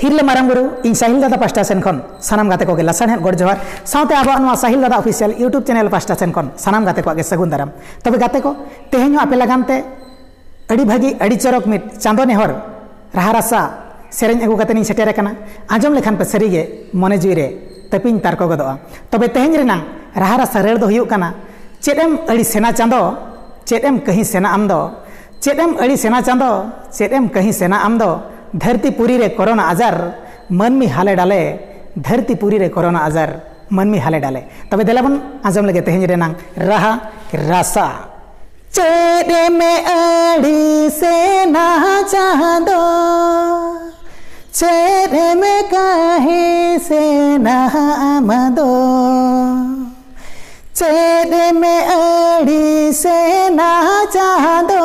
हिरले मारांग गुरु इन साहिल दादा पास्टा सेन खन सानाम गाते को लासानहेद गड़ जोहार साउते आबा नवा साहिल दादा official YouTube channel pasta Sen खन सानाम गाते को सगुन दाराम तबे गाते को तेहेन आपे लगानते अड़ी भागी अड़ी चरक मिट चांदो नेहर राहा रासा सेरेñ अगु गाते नि सेटेर कना आजम लेखान पे सरीगे मने जुई रे तपिन तारको गदोआ तबे तेहेन रेनां राहा रासा रेड़ दो हुयुग कना चेदम अड़ी सेना चांदो चेदम कहीं सेना आमदो चेदम अड़ी सेना चांदो चेदम कहीं सेना आमदो धरती पुरी रे कोरोना आजार मनमी हाले डाले धरती पुरी रे कोरोना आजार मनमी हाले डाले तबे देलाबन आजम लगे तेहेन रेनां राहा रासा चेदे में अड़ी सेना चांदो चेदे में कहीं सेना आमदो चेदे में अड़ी सेना चांदो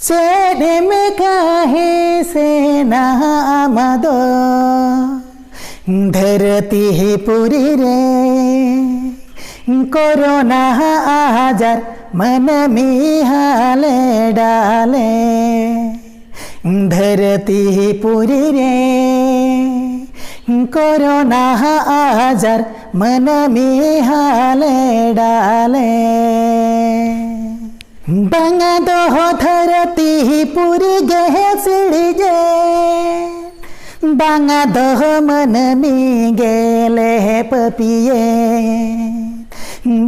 चेदे में कहीं सेना आमदो धरती पुरी रे कोरोना आजार मन में हाले डाले धरती पुरी रे कोरोना आजार मन में हाले डाले बंगा दो धरती पुरी गहे सिड़ी जे बंगा दो मन में गेले पपिए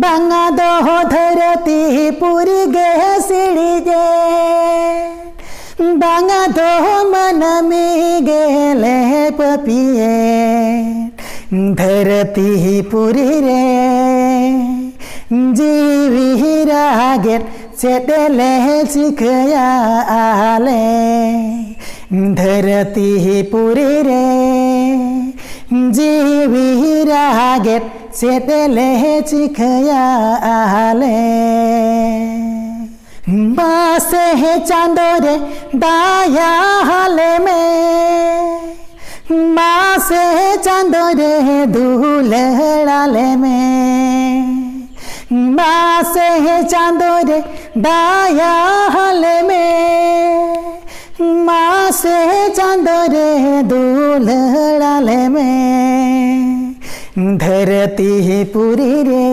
बंगा दो धरती पुरी गहे सिड़ी जे बंगा दो मन में गेले पपिए धरती पुरी रे जीवी रागेर चेदले चिकया आले धरती पुरी रे जीवी रागेर चेदले चिकया आले बासे है चांदो रे दाया हाले में बासे है चांदो रे दूल्हड़ाले में बासे है चांदो रे दाया हाले में बासे है चांदो रे दूल्हड़ाले में धरती पुरी रे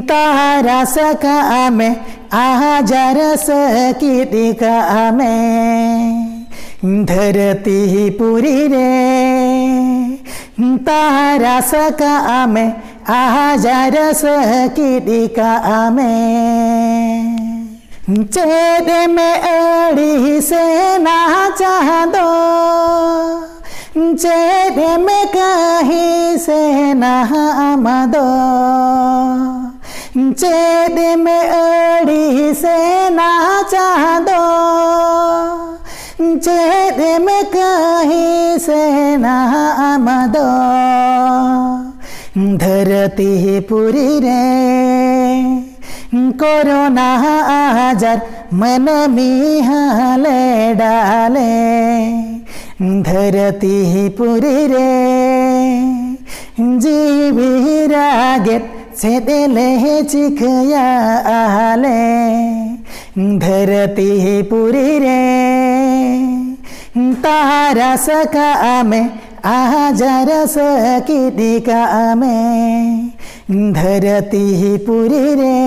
तारा सका में आजार सकी दिका में धरती पुरी रे तारा सका में आजार सकी दिका में चेदे में अड़ी सेना चांदो चेदे में कहीं सेना आमदो चेदे में अड़ी सेना चांदो चेदे में कहीं सेना आमदो धरती पुरी रे कोरोना आजार मन में हाले डाले धरती पुरी रे जीवी रागेर चेदले चिकया आले धरती पुरी रे तारा सका में आजार सकी दिका में धरती पुरी रे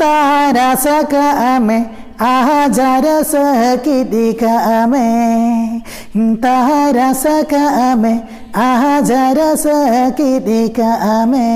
तारा सका में आजार सकी दिका में तारा सका में आजार सकी दिका में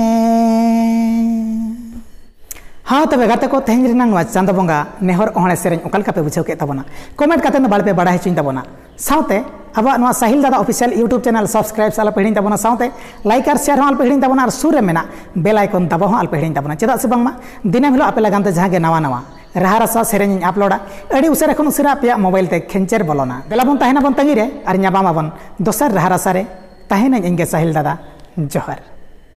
हाँ तबे गाते को तेहेन रेनां चांदो बंगा नेहर ओहणे सेरेñ ओका लेका पे बुझाव के ताबोना कमेंट काते बाड़पे बाड़ा हचुኝ ताबोना साउते आबा नवा साहिल दादा ऑफिशियल यूट्यूब चैनल सब्सक्राइब आल पे हिड़िñ ताबोना साउते लाइक और शेयर आल पे हिड़िñ ताबोना और सुर रे मेना बेल आइकन दाबा आल पे हिड़िñ ताबोना चेदा से बांगमा दिनम हिलो आपे लगानते जहां गे नवा नवा राहा रासा सेरेñ अपलोडा अड़ी उसारा खन उसारा पे मोबाइल ते खेंचेर बोलोना देलाबन ताहेना बन तंगी रे और न्याबामाबन दोसर राहा रासा रे ताहेना इंगे साहिल दादा जोहार।